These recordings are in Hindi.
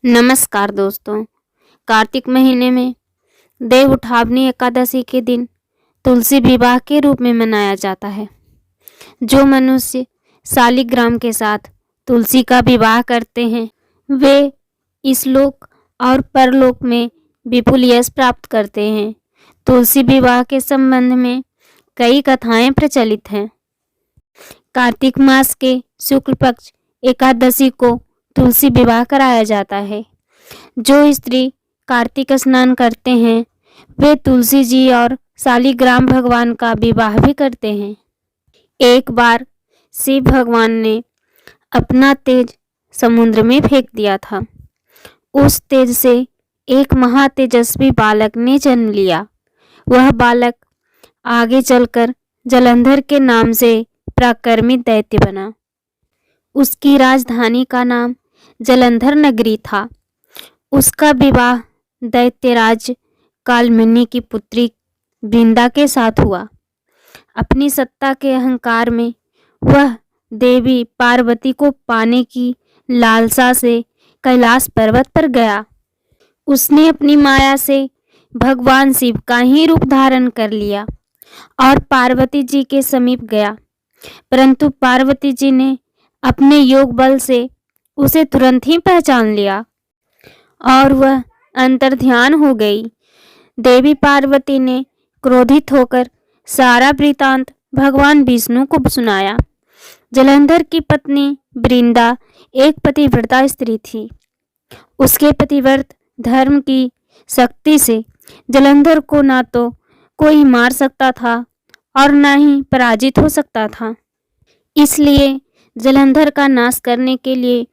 नमस्कार दोस्तों। कार्तिक महीने में देव उठावनी एकादशी के दिन तुलसी विवाह के रूप में मनाया जाता है। जो मनुष्य शालिग्राम के साथ तुलसी का विवाह करते हैं वे इस लोक और परलोक में विपुल यश प्राप्त करते हैं। तुलसी विवाह के संबंध में कई कथाएं प्रचलित हैं। कार्तिक मास के शुक्ल पक्ष एकादशी को तुलसी विवाह कराया जाता है। जो स्त्री कार्तिक स्नान करते हैं वे तुलसी जी और शालिग्राम भगवान का विवाह भी करते हैं। एक बार शिव भगवान ने अपना तेज समुद्र में फेंक दिया था। उस तेज से एक महातेजस्वी बालक ने जन्म लिया। वह बालक आगे चलकर जलंधर के नाम से पराक्रमित दैत्य बना। उसकी राजधानी का नाम जलंधर नगरी था। उसका विवाह दैत्यराज कालमनी की पुत्री वृंदा के साथ हुआ। अपनी सत्ता के अहंकार में वह देवी पार्वती को पाने की लालसा से कैलाश पर्वत पर गया। उसने अपनी माया से भगवान शिव का ही रूप धारण कर लिया और पार्वती जी के समीप गया, परंतु पार्वती जी ने अपने योग बल से उसे तुरंत ही पहचान लिया और वह अंतर्ध्यान हो गई। देवी पार्वती ने क्रोधित होकर सारा वृतांत भगवान विष्णु को सुनाया। जलंधर की पत्नी वृंदा एक पतिव्रता स्त्री थी। उसके पतिव्रत धर्म की शक्ति से जलंधर को ना तो कोई मार सकता था और ना ही पराजित हो सकता था। इसलिए जलंधर का नाश करने के लिए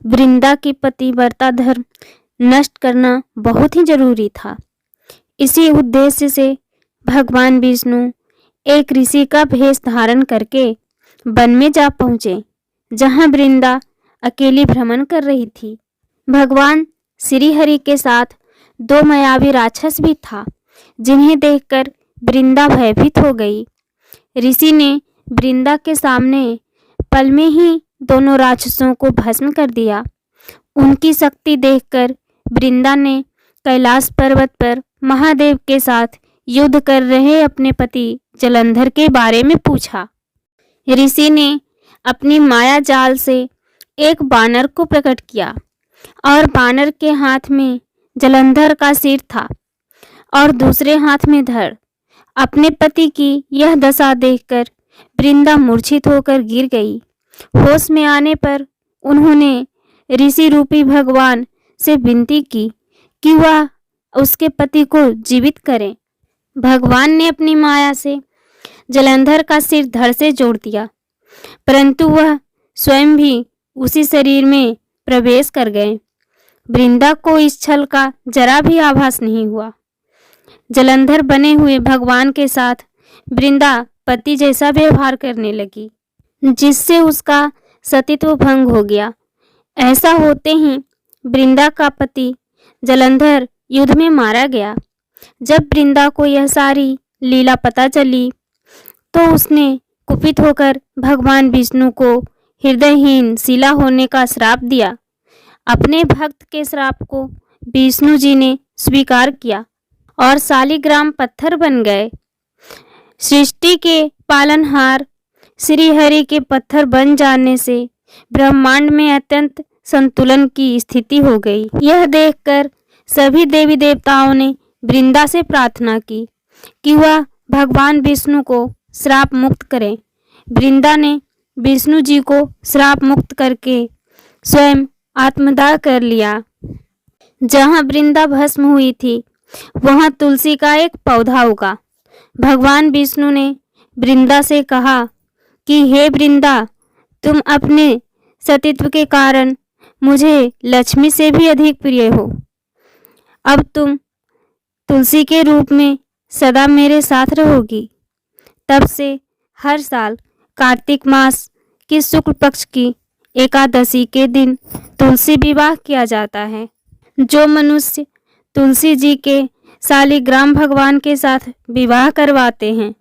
वृंदा की पतिव्रता धर्म नष्ट करना बहुत ही जरूरी था। इसी उद्देश्य से भगवान विष्णु एक ऋषि का भेष धारण करके वन में जा पहुंचे, जहां वृंदा अकेली भ्रमण कर रही थी। भगवान श्री हरि के साथ दो मायावी राक्षस भी था, जिन्हें देखकर वृंदा भयभीत हो गई। ऋषि ने वृंदा के सामने पल में ही दोनों राक्षसों को भस्म कर दिया। उनकी शक्ति देखकर वृंदा ने कैलाश पर्वत पर महादेव के साथ युद्ध कर रहे अपने पति जलंधर के बारे में पूछा। ऋषि ने अपनी माया जाल से एक बानर को प्रकट किया और बानर के हाथ में जलंधर का सिर था और दूसरे हाथ में धड़। अपने पति की यह दशा देखकर वृंदा मूर्छित होकर गिर गई। होश में आने पर उन्होंने ऋषि रूपी भगवान से विनती की कि वह उसके पति को जीवित करें। भगवान ने अपनी माया से जलंधर का सिर धड़ से जोड़ दिया, परंतु वह स्वयं भी उसी शरीर में प्रवेश कर गए। वृंदा को इस छल का जरा भी आभास नहीं हुआ। जलंधर बने हुए भगवान के साथ वृंदा पति जैसा व्यवहार करने लगी, जिससे उसका सतीत्व भंग हो गया। ऐसा होते ही वृंदा का पति जलंधर युद्ध में मारा गया। जब वृंदा को यह सारी लीला पता चली तो उसने कुपित होकर भगवान विष्णु को हृदयहीन शिला होने का श्राप दिया। अपने भक्त के श्राप को विष्णु जी ने स्वीकार किया और शालिग्राम पत्थर बन गए। सृष्टि के पालनहार श्री हरि के पत्थर बन जाने से ब्रह्मांड में अत्यंत संतुलन की स्थिति हो गई। यह देखकर सभी देवी देवताओं ने वृंदा से प्रार्थना की कि वह भगवान विष्णु को श्राप मुक्त करें। वृंदा ने विष्णु जी को श्राप मुक्त करके स्वयं आत्मदाह कर लिया। जहाँ वृंदा भस्म हुई थी वहाँ तुलसी का एक पौधा उगा। भगवान विष्णु ने वृंदा से कहा कि हे वृंदा, तुम अपने सतीत्व के कारण मुझे लक्ष्मी से भी अधिक प्रिय हो। अब तुम तुलसी के रूप में सदा मेरे साथ रहोगी। तब से हर साल कार्तिक मास की शुक्ल पक्ष की एकादशी के दिन तुलसी विवाह किया जाता है। जो मनुष्य तुलसी जी के शालिग्राम भगवान के साथ विवाह करवाते हैं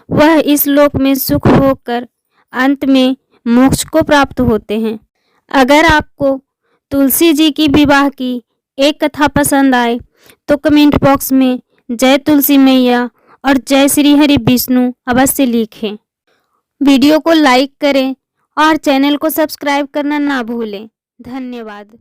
वह इस लोक में सुख होकर अंत में मोक्ष को प्राप्त होते हैं। अगर आपको तुलसी जी की विवाह की एक कथा पसंद आए तो कमेंट बॉक्स में जय तुलसी मैया और जय श्री हरि विष्णु अवश्य लिखें। वीडियो को लाइक करें और चैनल को सब्सक्राइब करना ना भूलें। धन्यवाद।